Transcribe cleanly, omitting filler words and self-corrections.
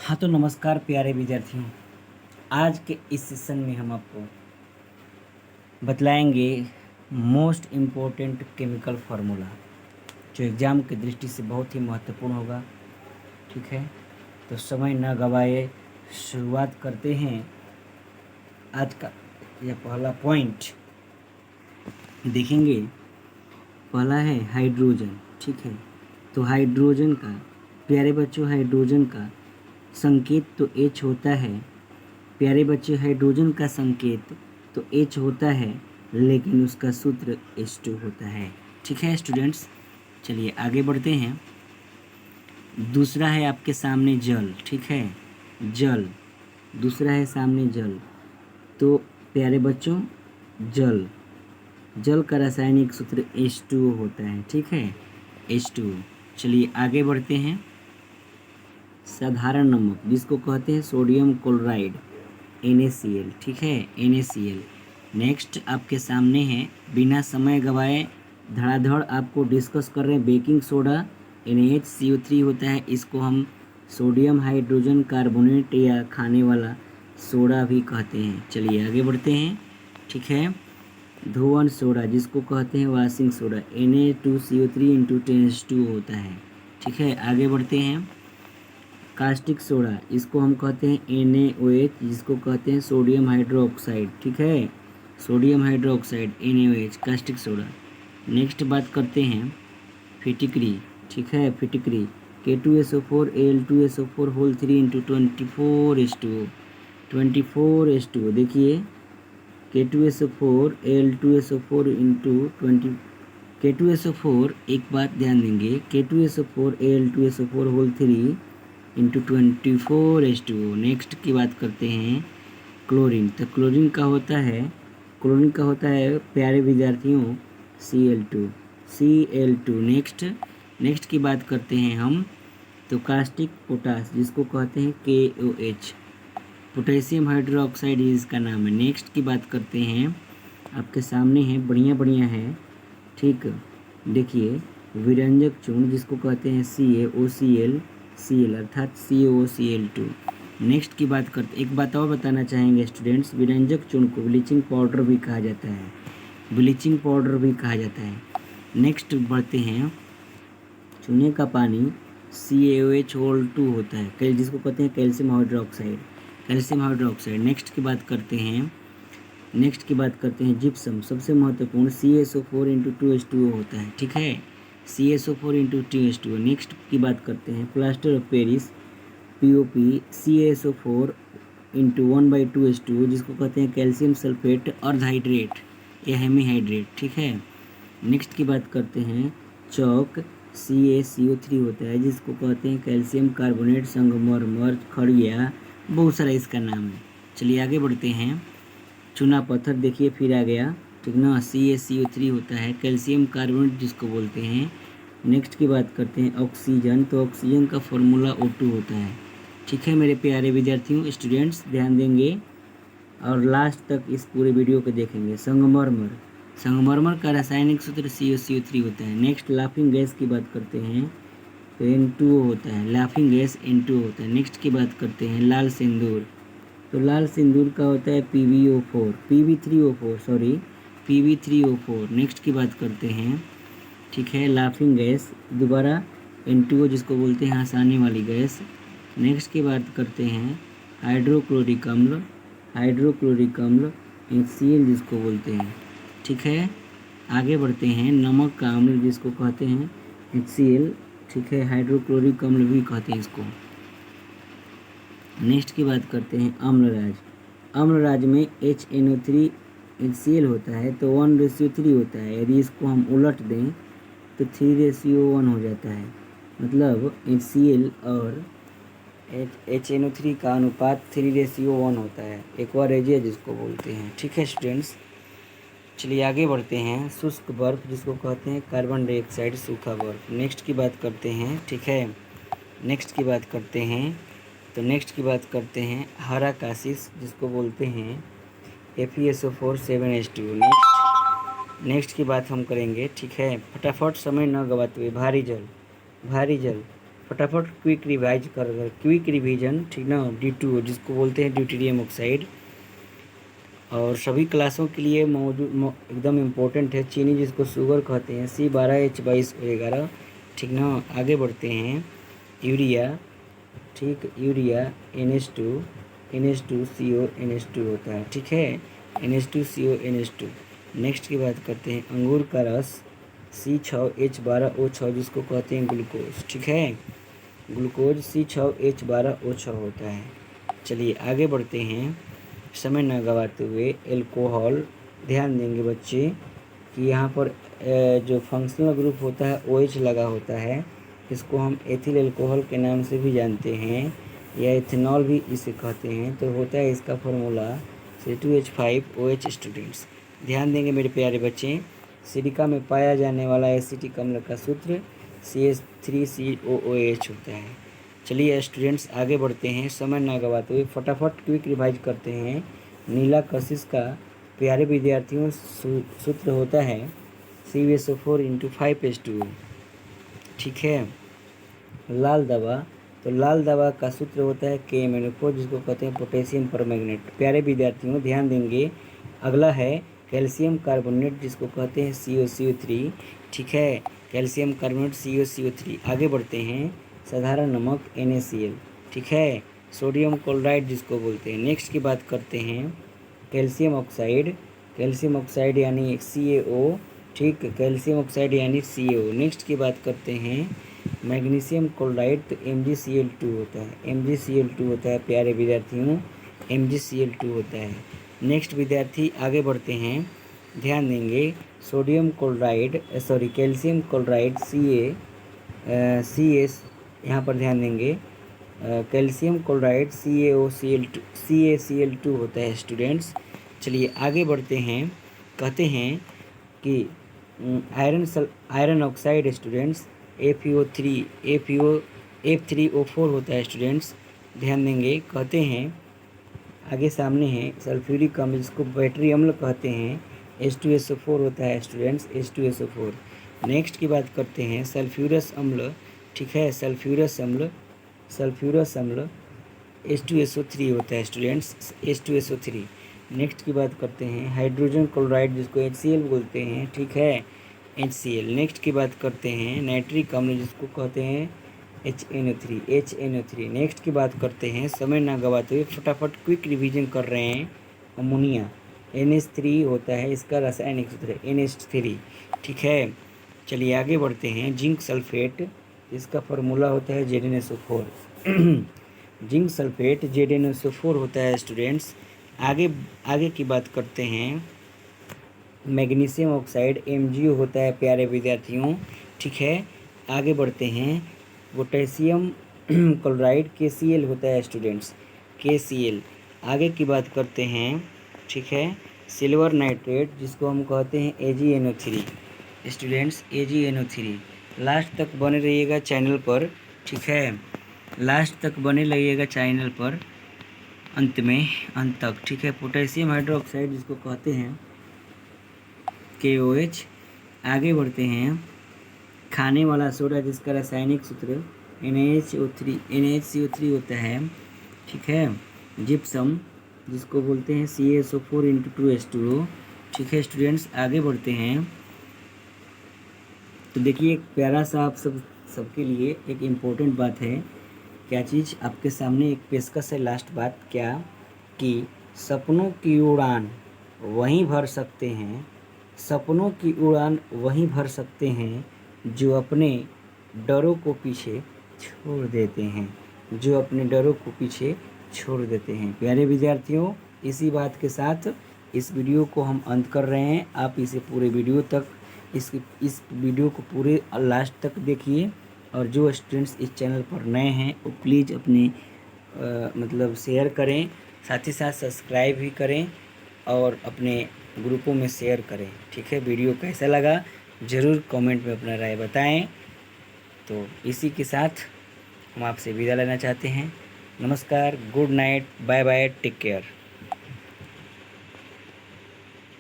हाँ तो नमस्कार प्यारे विद्यार्थियों। आज के इस सेशन में हम आपको बतलाएंगे मोस्ट इम्पोर्टेंट केमिकल फार्मूला जो एग्ज़ाम की दृष्टि से बहुत ही महत्वपूर्ण होगा। ठीक है, तो समय न गवाए शुरुआत करते हैं। आज का यह पहला पॉइंट देखेंगे। पहला है हाइड्रोजन। ठीक है, तो हाइड्रोजन का, प्यारे बच्चों, हाइड्रोजन का संकेत तो H होता है। प्यारे बच्चे, हाइड्रोजन का संकेत तो H होता है, लेकिन उसका सूत्र H2 होता है। ठीक है स्टूडेंट्स, चलिए आगे बढ़ते हैं। दूसरा है आपके सामने जल। ठीक है, जल, दूसरा है सामने जल। तो प्यारे बच्चों, जल, जल का रासायनिक सूत्र H2O होता है। ठीक है, H2O। चलिए आगे बढ़ते हैं। साधारण नमक जिसको कहते हैं सोडियम क्लोराइड, NaCl। ठीक है, NaCl। नेक्स्ट आपके सामने है, बिना समय गवाए धड़ाधड़ आपको डिस्कस कर रहे हैं। बेकिंग सोडा NaHCO3 होता है, इसको हम सोडियम हाइड्रोजन कार्बोनेट या खाने वाला सोडा भी कहते हैं। चलिए आगे बढ़ते हैं। ठीक है, धोवन सोडा जिसको कहते हैं वॉशिंग सोडा, Na2CO3 × 10H2O होता है। ठीक है, आगे बढ़ते हैं। कास्टिक सोडा इसको हम कहते हैं NaOH, जिसको कहते हैं सोडियम हाइड्रोक्साइड। ठीक है, sodium hydroxide NaOH, caustic soda. Next बात करते हैं फिटिकरी। ठीक है, फिटिकरी K2SO4 Al2SO4 whole 3 × 24H2O, 24H2O। देखिए K2SO4 Al2SO4 × 20, K2SO4, एक बात ध्यान देंगे, K2SO4 Al2SO4 whole 3 × 24H2O। Next की बात करते हैं क्लोरीन। तो क्लोरीन का होता है, क्लोरीन का होता है प्यारे विद्यार्थियों Cl2। नेक्स्ट की बात करते हैं हम, तो कास्टिक पोटास जिसको कहते हैं KOH, पोटेशियम हाइड्रोक्साइड इसका नाम है। नेक्स्ट की बात करते हैं, आपके सामने है, बढ़िया बढ़िया है। ठीक, देखिए विरंजक चूर्ण जिसको कहते हैं CaOCl अर्थात CaOCl2। नेक्स्ट की बात करते, एक बात और बताना चाहेंगे स्टूडेंट्स, विरंजक चूर्ण को ब्लीचिंग पाउडर भी कहा जाता है, ब्लीचिंग पाउडर भी कहा जाता है। नेक्स्ट बढ़ते हैं, चूने का पानी CaOH2 होता है, जिसको कहते हैं calcium hydroxide, calcium hydroxide. Next की बात करते हैं जिप्सम, सबसे महत्वपूर्ण CaSO4 × 2H2O होता है। ठीक है, CaSO4 × 2H2O। नेक्स्ट की बात करते हैं plaster of Paris POP, CaSO4 × 1/2H2O, जिसको कहते हैं कैल्शियम सल्फेट अर्धहाइड्रेट या हेमीहाइड्रेट। ठीक है, नेक्स्ट की बात करते हैं चौक, CaCO3 होता है, जिसको कहते हैं कैल्शियम कार्बोनेट, संगमरमर, खड़िया, बहुत सारा इसका नाम है। चलिए आगे बढ़ते हैं। चूना पत्थर देखिए फिर आ गया, ठीक ना, CaCO3 होता है, कैल्शियम कार्बोनेट जिसको बोलते हैं। नेक्स्ट की बात करते हैं ऑक्सीजन, तो ऑक्सीजन का फॉर्मूला O2 होता है। ठीक है मेरे प्यारे विद्यार्थियों, स्टूडेंट्स ध्यान देंगे और लास्ट तक इस पूरे वीडियो को देखेंगे। संगमरमर, संगमरमर का रासायनिक सूत्र CaCO3 होता है। नेक्स्ट लाफिंग गैस की बात करते हैं, तो N2O होता है, लाफिंग गैस N2O होता है। नेक्स्ट की बात करते हैं लाल सिंदूर, तो लाल सिंदूर का होता है PbO4। नेक्स्ट की बात करते हैं, ठीक है, लाफिंग गैस दोबारा N2O जिसको बोलते हैं हंसाने वाली गैस। नेक्स्ट की बात करते हैं हाइड्रोक्लोरिक अम्ल, HCl जिसको बोलते हैं। ठीक है, आगे बढ़ते हैं नमक का अम्ल जिसको कहते हैं HCl। ठीक है, हाइड्रोक्लोरिक अम्ल भी कहते हैं इसको। नेक्स्ट की बात करते हैं अम्लराज, अम्लराज में HNO3 HCl होता है, तो 1:3 होता है। यदि इसको हम उलट दें तो 3:1 हो जाता है, मतलब HCl और HNO3 का अनुपात 3:1 होता है, एक्वारेजिया जिसको बोलते हैं। ठीक है स्टूडेंट्स, चलिए आगे बढ़ते हैं। शुष्क बर्फ जिसको कहते हैं कार्बन डाइऑक्साइड, सूखा बर्फ। नेक्स्ट की बात करते हैं, ठीक है, नेक्स्ट की बात करते हैं हरा काशिश जिसको बोलते हैं FeSO4 7H2O। नेक्स्ट की बात हम करेंगे, ठीक है, फटाफट समय न गवाते हुए भारी जल, फटाफट क्विक रिवाइज कर क्विक रिवीजन, ठीक ना। D2 जिसको बोलते हैं ड्यूटेरियम ऑक्साइड, और सभी क्लासों के लिए एकदम इम्पोर्टेंट है। चीनी जिसको शुगर कहते हैं, C12H22O11, ठीक ना। आगे बढ़ते हैं, यूरिया, ठीक, यूरिया NH2CO होता है, ठीक है, NH2CO नेक्स्ट की बात करते हैं, अंगूर का रस C6H12O6 जिसको कहते हैं ग्लूकोज, ठीक है, ग्लूकोज C6H12O6 होता है। चलिए आगे बढ़ते हैं, समय न गवाते हुए एल्कोहल, ध्यान देंगे बच्चे कि यहाँ पर जो फंक्शनल ग्रुप होता है OH लगा होता है, इसको हम एथिल एल्कोहल के नाम से भी जानते हैं, या इथेनॉल भी इसे कहते हैं। तो होता है इसका फॉर्मूला C2H5OH। स्टूडेंट्स ध्यान देंगे मेरे प्यारे बच्चे, सिलिका में पाया जाने वाला एसिटिक अम्ल का सूत्र CH3COOH होता है। चलिए स्टूडेंट्स आगे बढ़ते हैं, समय ना गवाते हुए फटाफट क्विक रिवाइज करते हैं। नीला कशिश का प्यारे विद्यार्थियों सूत्र होता है CuSO4 × 5H2O, ठीक है। लाल दवा, तो लाल दवा का सूत्र होता है KMnO4 जिसको कहते हैं पोटेशियम परमैंगनेट। प्यारे विद्यार्थियों ध्यान देंगे, अगला है कैल्शियम कार्बोनेट जिसको कहते हैं CuCO3, ठीक है, कैल्शियम कार्बोनेट CuCO3। आगे बढ़ते हैं, साधारण नमक NaCl, ठीक है, सोडियम क्लोराइड जिसको बोलते हैं। नेक्स्ट की बात करते हैं, कैल्शियम ऑक्साइड यानी CaO, ठीक, कैल्शियम ऑक्साइड यानी CO। नेक्स्ट की बात करते हैं मैग्नीशियम क्लोराइड, तो MgCl2 होता है, MgCl2 होता है प्यारे विद्यार्थियों, MgCl2 होता है। नेक्स्ट विद्यार्थी आगे बढ़ते हैं, ध्यान देंगे, sodium chloride calcium chloride CS, यहाँ पर ध्यान देंगे, कैल्शियम क्लोराइड CaCl2 होता है स्टूडेंट्स। चलिए आगे बढ़ते हैं, कहते हैं कि आयरन ऑक्साइड स्टूडेंट्स F3O4 होता है स्टूडेंट्स, ध्यान देंगे। कहते हैं आगे सामने है सल्फ्यूरिक अम्ल जिसको बैटरी अम्ल कहते हैं, H2SO4 होता है स्टूडेंट्स, H2SO4। नेक्स्ट की बात करते हैं सल्फ्यूरस अम्ल, ठीक है, सल्फ्यूरस अम्ल H2SO3 होता है स्टूडेंट्स, H2SO3। नेक्स्ट की बात करते हैं हाइड्रोजन क्लोराइड जिसको HCl बोलते हैं, ठीक है, HCl। नेक्स्ट की बात करते हैं नाइट्रिक अम्ल जिसको कहते हैं HNO3। नेक्स्ट की बात करते हैं, समय ना गवाते हुए फटाफट क्विक रिवीजन कर रहे हैं, अमोनिया NH3 होता है, इसका रासायनिक सूत्र NH3, ठीक है। चलिए आगे बढ़ते हैं, जिंक सल्फेट, इसका फार्मूला होता है ZnSO4 जिंक सल्फेट ZnSO4 होता है स्टूडेंट्स। आगे की बात करते हैं, मैग्नीशियम ऑक्साइड MgO होता है प्यारे विद्यार्थियों, ठीक है। आगे बढ़ते हैं, पोटेशियम क्लोराइड KCl होता है स्टूडेंट्स, KCl। आगे की बात करते हैं, ठीक है, सिल्वर नाइट्रेट जिसको हम कहते हैं AgNO3 स्टूडेंट्स, AgNO3। लास्ट तक बने रहिएगा चैनल पर, ठीक है, लास्ट तक बने रहिएगा चैनल पर, अंत तक, ठीक है। पोटेशियम हाइड्रोक्साइड जिसको कहते हैं KOH। आगे बढ़ते हैं, खाने वाला सोडा जिसका रासायनिक सूत्र NaCO3 होता है, ठीक है। जिप्सम जिसको बोलते हैं CaSO4 × 2H2O, ठीक है स्टूडेंट्स। आगे बढ़ते हैं, तो देखिए एक प्यारा सा आप सबके लिए एक इम्पोर्टेंट बात है, क्या चीज़ आपके सामने एक पेशकश है। लास्ट बात क्या कि सपनों की उड़ान वहीं भर सकते हैं, सपनों की उड़ान वहीं भर सकते हैं जो अपने डरों को पीछे छोड़ देते हैं, जो अपने डरों को पीछे छोड़ देते हैं। प्यारे विद्यार्थियों, इसी बात के साथ इस वीडियो को हम अंत कर रहे हैं। आप इसे पूरे वीडियो तक इस वीडियो को पूरे लास्ट तक देखिए, और जो स्टूडेंट्स इस चैनल पर नए हैं वो प्लीज़ अपने मतलब शेयर करें, साथ ही साथ सब्सक्राइब भी करें और अपने ग्रुपों में शेयर करें, ठीक है। वीडियो कैसा लगा ज़रूर कमेंट में अपना राय बताएं। तो इसी के साथ हम आपसे विदा लेना चाहते हैं। नमस्कार, good night, bye bye, take care.